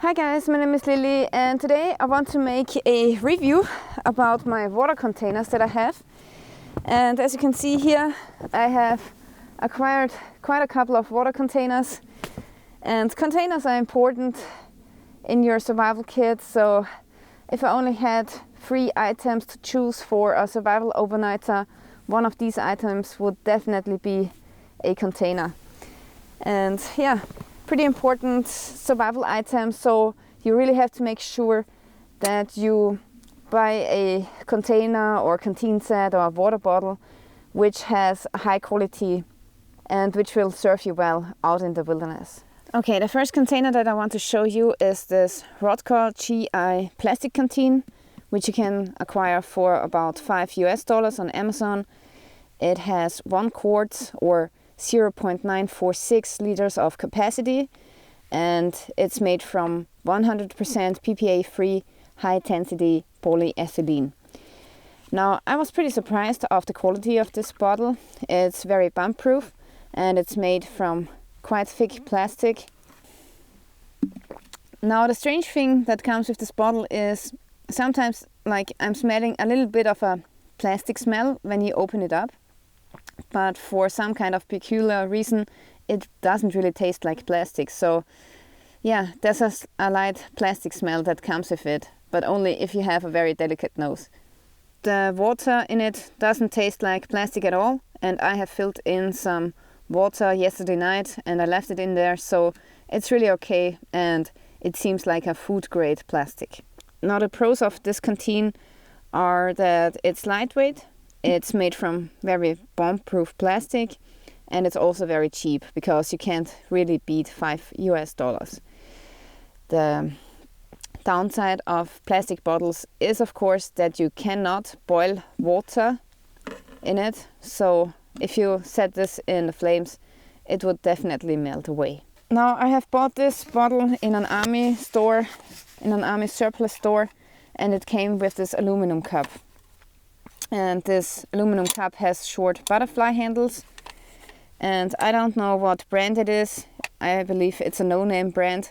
Hi guys, my name is Lily and today I want to make a review about my water containers that I have. And as you can see here, I have acquired quite a couple of water containers. And containers are important in your survival kit, so if I only had 3 items to choose for a survival overnighter, one of these items would definitely be a container. And yeah, pretty important survival item, so you really have to make sure that you buy a container or canteen set or a water bottle which has a high quality and which will serve you well out in the wilderness. Okay, the first container that I want to show you is this Rodco GI plastic canteen, which you can acquire for about $5 on Amazon. It has 1 quart or 0.946 liters of capacity, and it's made from 100% PPA free high intensity polyethylene. Now, I was pretty surprised of the quality of this bottle. It's very bomb proof and it's made from quite thick plastic. Now, the strange thing that comes with this bottle is sometimes I'm smelling a little bit of a plastic smell when you open it up. But for some kind of peculiar reason, it doesn't really taste like plastic. So yeah, there's a light plastic smell that comes with it, but only if you have a very delicate nose. The water in it doesn't taste like plastic at all, and I have filled in some water yesterday night and I left it in there, so it's really okay and it seems like a food grade plastic. Now, the pros of this canteen are that it's lightweight. It's made from very bomb-proof plastic, and it's also very cheap because you can't really beat $5. The downside of plastic bottles is, of course, that you cannot boil water in it. So if you set this in the flames, it would definitely melt away. Now, I have bought this bottle in an army store, in an army surplus store, and it came with this aluminum cup. And this aluminum cup has short butterfly handles, and I don't know what brand it is. I believe it's a no-name brand.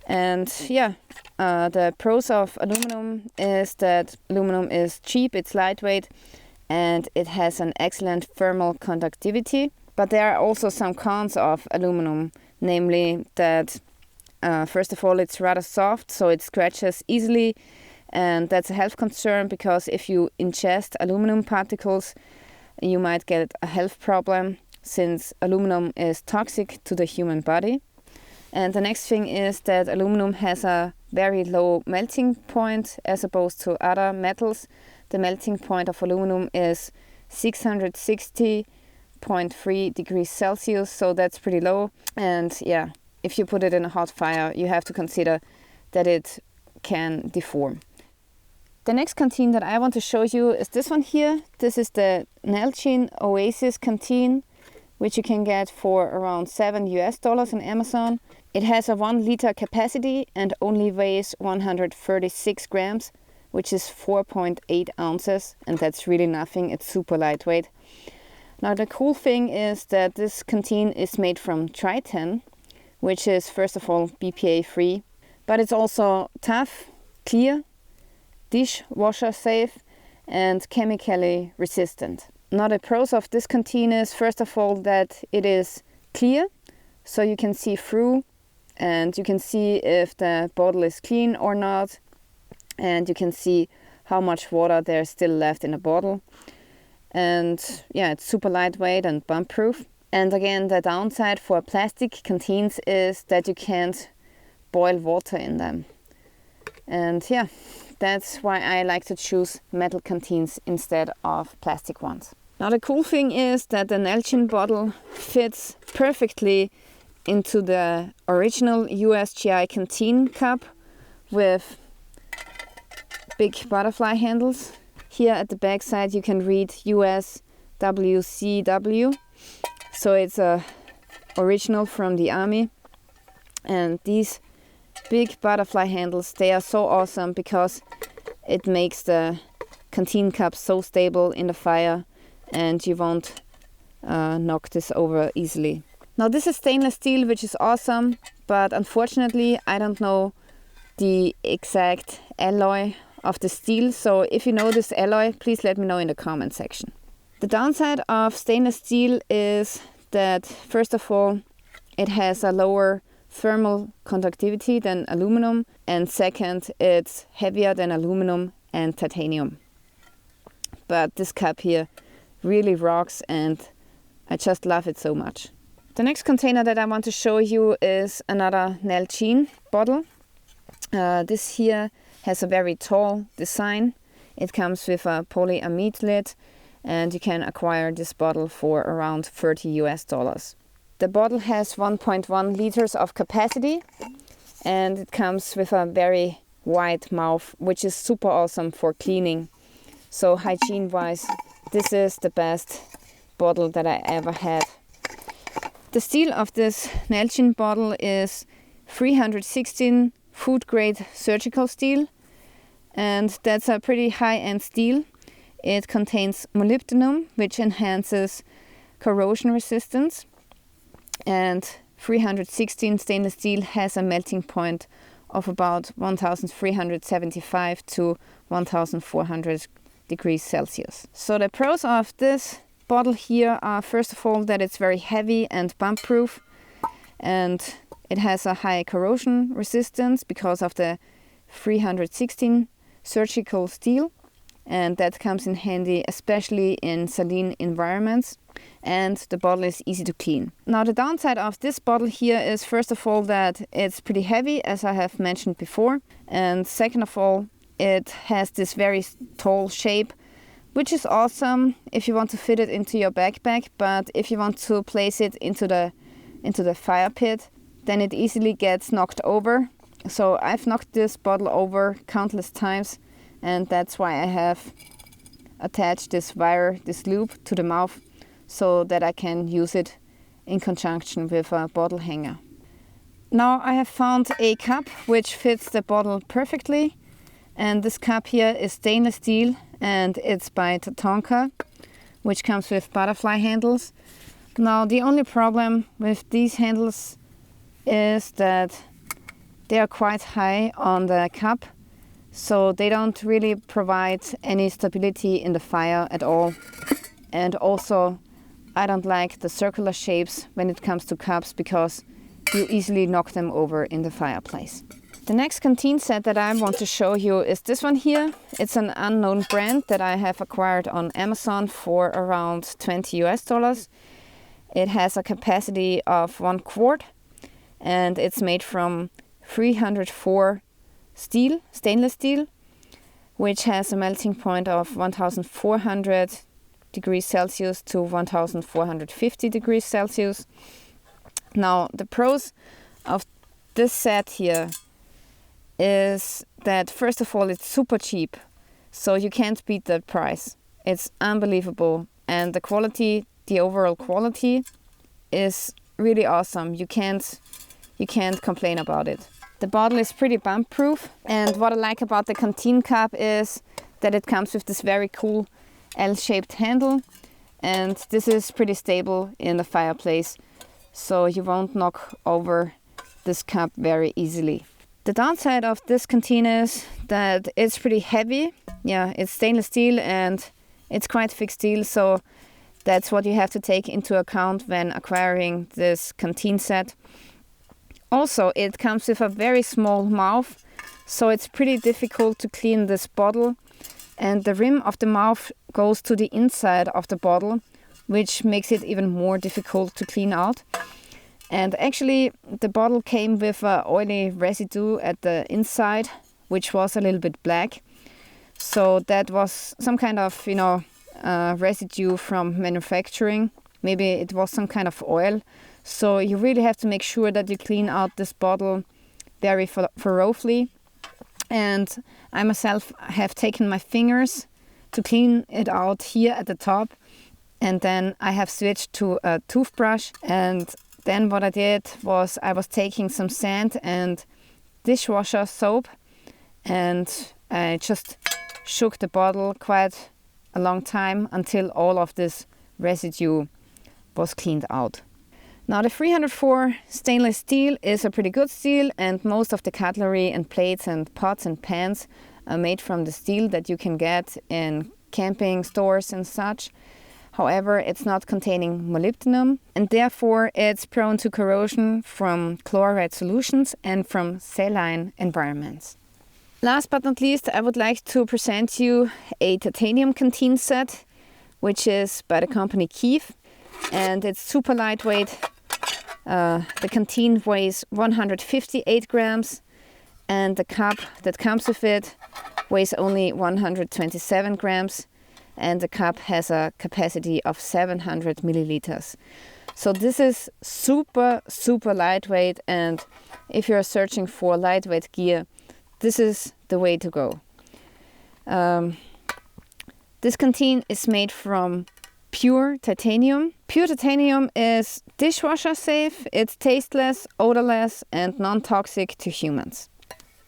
And yeah, the pros of aluminum is that aluminum is cheap, it's lightweight, and it has an excellent thermal conductivity. But there are also some cons of aluminum, namely that first of all, it's rather soft, so it scratches easily. And that's a health concern because if you ingest aluminum particles, you might get a health problem since aluminum is toxic to the human body. And the next thing is that aluminum has a very low melting point as opposed to other metals. The melting point of aluminum is 660.3 degrees Celsius, so that's pretty low. And yeah, if you put it in a hot fire, you have to consider that it can deform. The next canteen that I want to show you is this one here. This is the Nalgene Oasis canteen, which you can get for around $7 on Amazon. It has a 1 liter capacity and only weighs 136 grams, which is 4.8 ounces, and that's really nothing. It's super lightweight. Now, the cool thing is that this canteen is made from Tritan, which is first of all BPA free, but it's also tough, clear, dishwasher safe, and chemically resistant. Now, the pros of this canteen is first of all that it is clear, so you can see through and you can see if the bottle is clean or not, and you can see how much water there's still left in the bottle. And yeah, it's super lightweight and bomb proof. And again, the downside for plastic canteens is that you can't boil water in them. And yeah, that's why I like to choose metal canteens instead of plastic ones. Now, the cool thing is that the Nalgene bottle fits perfectly into the original USGI canteen cup with big butterfly handles. Here at the back side you can read USWCW, so it's a original from the army. And these big butterfly handles, they are so awesome because it makes the canteen cup so stable in the fire and you won't knock this over easily. Now, this is stainless steel, which is awesome but unfortunately I don't know the exact alloy of the steel, so if you know this alloy, please let me know in the comment section. The downside of stainless steel is that, first of all, it has a lower thermal conductivity than aluminum, and second, it's heavier than aluminum and titanium. But this cup here really rocks and I just love it so much. The next container that I want to show you is another Nalgene bottle. This here has a very tall design. It comes with a polyamide lid and you can acquire this bottle for around $30 US. The bottle has 1.1 liters of capacity and it comes with a very wide mouth, which is super awesome for cleaning. So hygiene wise, this is the best bottle that I ever had. The steel of this Nalgene bottle is 316 food grade surgical steel, and that's a pretty high-end steel. It contains molybdenum, which enhances corrosion resistance, and 316 stainless steel has a melting point of about 1375 to 1400 degrees Celsius. So the pros of this bottle here are, first of all, that it's very heavy and bump proof, and it has a high corrosion resistance because of the 316 surgical steel, and that comes in handy especially in saline environments, and the bottle is easy to clean. Now the downside of this bottle here is, first of all, that it's pretty heavy, as I have mentioned before, and second of all, it has this very tall shape, which is awesome if you want to fit it into your backpack, but if you want to place it into the fire pit, then it easily gets knocked over. So I've knocked this bottle over countless times, and that's why I have attached this wire, this loop, to the mouth so that I can use it in conjunction with a bottle hanger. Now I have found a cup which fits the bottle perfectly, and this cup here is stainless steel and it's by Tatanka, which comes with butterfly handles. Now the only problem with these handles is that they are quite high on the cup, so they don't really provide any stability in the fire at all. And also I don't like the circular shapes when it comes to cups because you easily knock them over in the fireplace. The next Canteen set that I want to show you is this one here. It's an unknown brand that I have acquired on Amazon for around $20 US. It has a capacity of 1 quart and it's made from 304 steel, stainless steel, which has a melting point of 1400 degrees Celsius to 1450 degrees Celsius. Now the pros of this set here is that, first of all, it's super cheap, so you can't beat that price. It's unbelievable, and the quality, the overall quality is really awesome. You can't complain about it. The bottle is pretty bump proof, and what I like about the Canteen cup is that it comes with this very cool L-shaped handle, and this is pretty stable in the fireplace, so you won't knock over this cup very easily. The downside of this Canteen is that it's pretty heavy. Yeah, it's stainless steel and it's quite thick steel, so that's what you have to take into account when acquiring this Canteen set. Also, it comes with a very small mouth, so it's pretty difficult to clean this bottle, and the rim of the mouth goes to the inside of the bottle, which makes it even more difficult to clean out. And actually the bottle came with an oily residue at the inside, which was a little bit black. So that was some kind of, residue from manufacturing. Maybe it was some kind of oil. So you really have to make sure that you clean out this bottle very thoroughly. And I myself have taken my fingers to clean it out here at the top. And then I have switched to a toothbrush, and then what I did was I was taking some sand and dishwasher soap, and I just shook the bottle quite a long time until all of this residue was cleaned out. Now the 304 stainless steel is a pretty good steel, and most of the cutlery and plates and pots and pans are made from the steel that you can get in camping stores and such. However, it's not containing molybdenum, and therefore it's prone to corrosion from chloride solutions and from saline environments. Last but not least, I would like to present you a titanium canteen set, which is by the company Keith, and it's super lightweight. The canteen weighs 158 grams, and the cup that comes with it weighs only 127 grams, and the cup has a capacity of 700 milliliters. So this is super lightweight, and if you're searching for lightweight gear, this is the way to go. This canteen is made from pure titanium. Pure titanium is dishwasher safe, it's tasteless, odorless, and non-toxic to humans.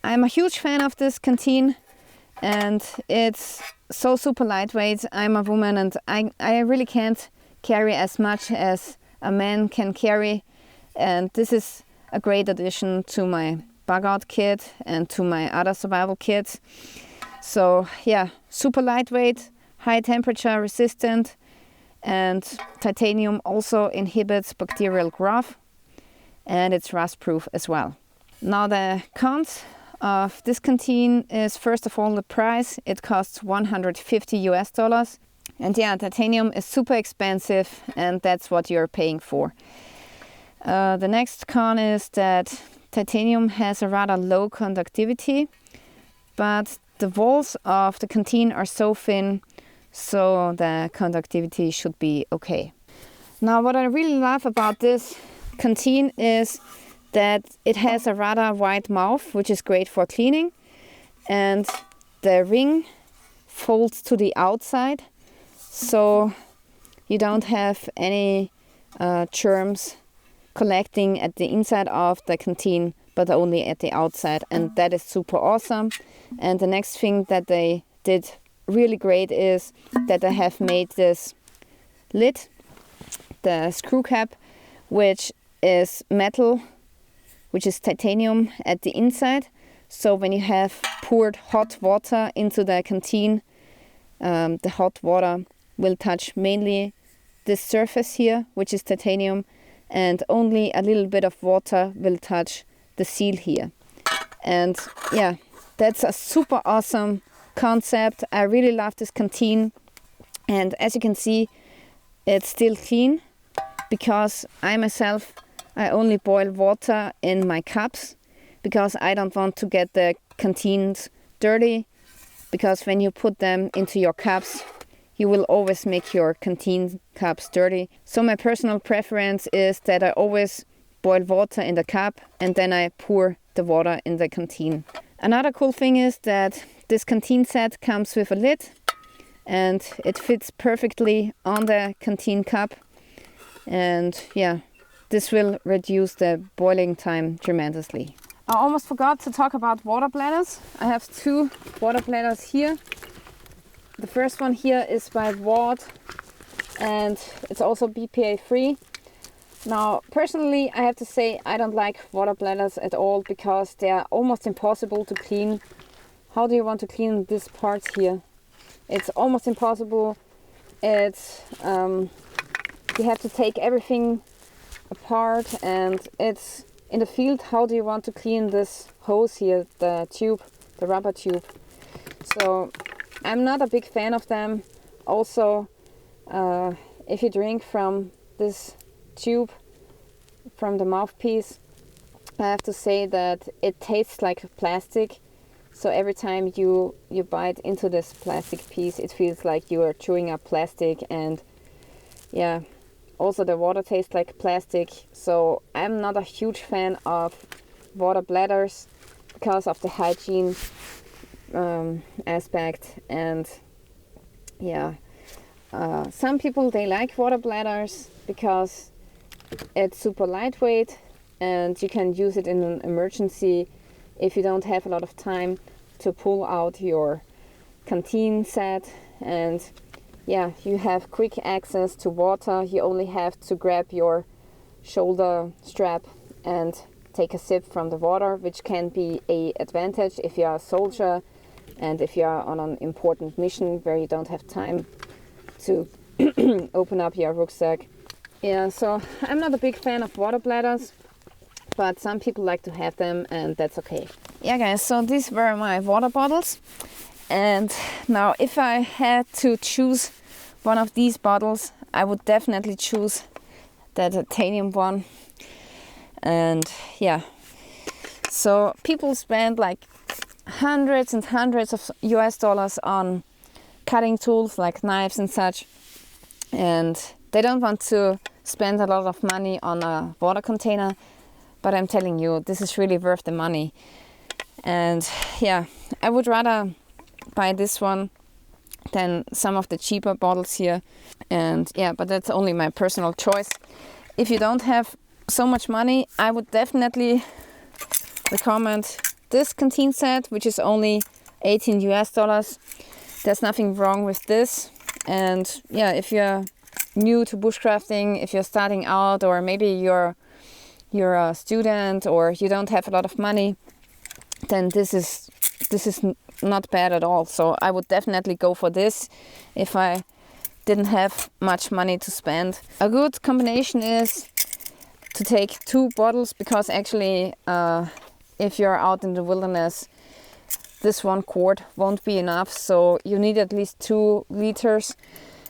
I'm a huge fan of this canteen, and it's so super lightweight. I'm a woman, and I really can't carry as much as a man can carry, and this is a great addition to my bug out kit and to my other survival kits. So yeah, super lightweight, high temperature resistant, and titanium also inhibits bacterial growth, and it's rust proof as well. Now the cons of this canteen is, first of all, the price. It costs $150 and yeah, titanium is super expensive, and that's what you're paying for. The next con is that titanium has a rather low conductivity, but the walls of the canteen are so thin, so the conductivity should be okay. Now what I really love about this canteen is that it has a rather wide mouth, which is great for cleaning, and the ring folds to the outside, so you don't have any germs collecting at the inside of the canteen, but only at the outside, and that is super awesome. And the next thing that they did really great is that I have made this lid, the screw cap, which is metal, which is titanium at the inside. So when you have poured hot water into the canteen, the hot water will touch mainly this surface here, which is titanium, and only a little bit of water will touch the seal here. And yeah, that's a super awesome concept. I really love this canteen, and as you can see, it's still clean because I myself, I only boil water in my cups because I don't want to get the canteens dirty, because when you put them into your cups, you will always make your canteen cups dirty. So my personal preference is that I always boil water in the cup and then I pour the water in the canteen. Another cool thing is that this canteen set comes with a lid, and it fits perfectly on the canteen cup, and yeah, this will reduce the boiling time tremendously. I almost forgot to talk about water bladders. I have two water bladders here. The first one here is by Ward, and it's also BPA free. Now, personally, I have to say I don't like water bladders at all because they are almost impossible to clean. How do you want to clean this part here? It's almost impossible. It's you have to take everything apart, and it's in the field. How do you want to clean this hose here, the tube, the rubber tube? So I'm not a big fan of them. Also, if you drink from this tube, from the mouthpiece, I have to say that it tastes like plastic. So every time you bite into this plastic piece, it feels like you are chewing up plastic, and yeah, also the water tastes like plastic. So I'm not a huge fan of water bladders because of the hygiene aspect. And yeah, some people, they like water bladders because it's super lightweight and you can use it in an emergency if you don't have a lot of time to pull out your canteen set, and yeah, you have quick access to water. You only have to grab your shoulder strap and take a sip from the water, which can be an advantage if you are a soldier and if you are on an important mission where you don't have time to open up your rucksack. Yeah, so I'm not a big fan of water bladders, but some people like to have them, and that's okay. Yeah guys, so these were my water bottles, and now if I had to choose one of these bottles, I would definitely choose the titanium one. And yeah, so people spend like hundreds and hundreds of US dollars on cutting tools like knives and such, and they don't want to spend a lot of money on a water container, but I'm telling you, this is really worth the money. And yeah, I would rather buy this one than some of the cheaper bottles here. And yeah, but that's only my personal choice. If you don't have so much money, I would definitely recommend this Canteen set, which is only 18 US dollars. There's nothing wrong with this. And yeah, if you're new to bushcrafting, if you're starting out, or maybe you're a student or you don't have a lot of money, then this is not bad at all. So I would definitely go for this if I didn't have much money to spend. A good combination is to take 2 bottles, because actually if you're out in the wilderness, this 1 quart won't be enough, so you need at least 2 liters.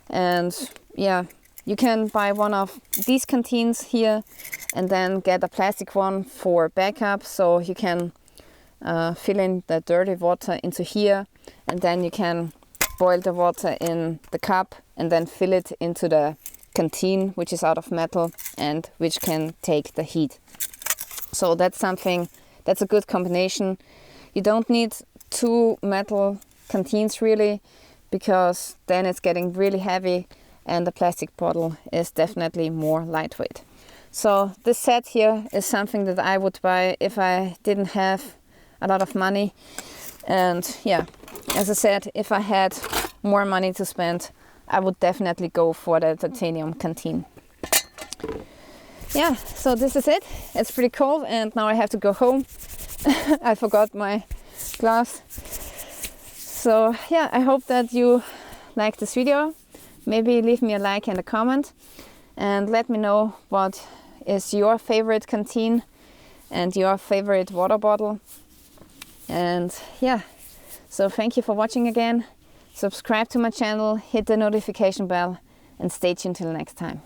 And yeah, you can buy one of these canteens here and then get a plastic one for backup, so you can fill in the dirty water into here, and then you can boil the water in the cup and then fill it into the canteen, which is out of metal and which can take the heat. So that's a good combination. You don't need 2 metal canteens really, because then it's getting really heavy, and the plastic bottle is definitely more lightweight. So this set here is something that I would buy if I didn't have a lot of money. And yeah, as I said, if I had more money to spend, I would definitely go for the titanium canteen. Yeah, so this is it. It's pretty cold and now I have to go home. I forgot my glass. So yeah, I hope that you liked this video. Maybe leave me a like and a comment, and let me know what is your favorite canteen and your favorite water bottle. And yeah, so thank you for watching again. Subscribe to my channel, hit the notification bell, and stay tuned till next time.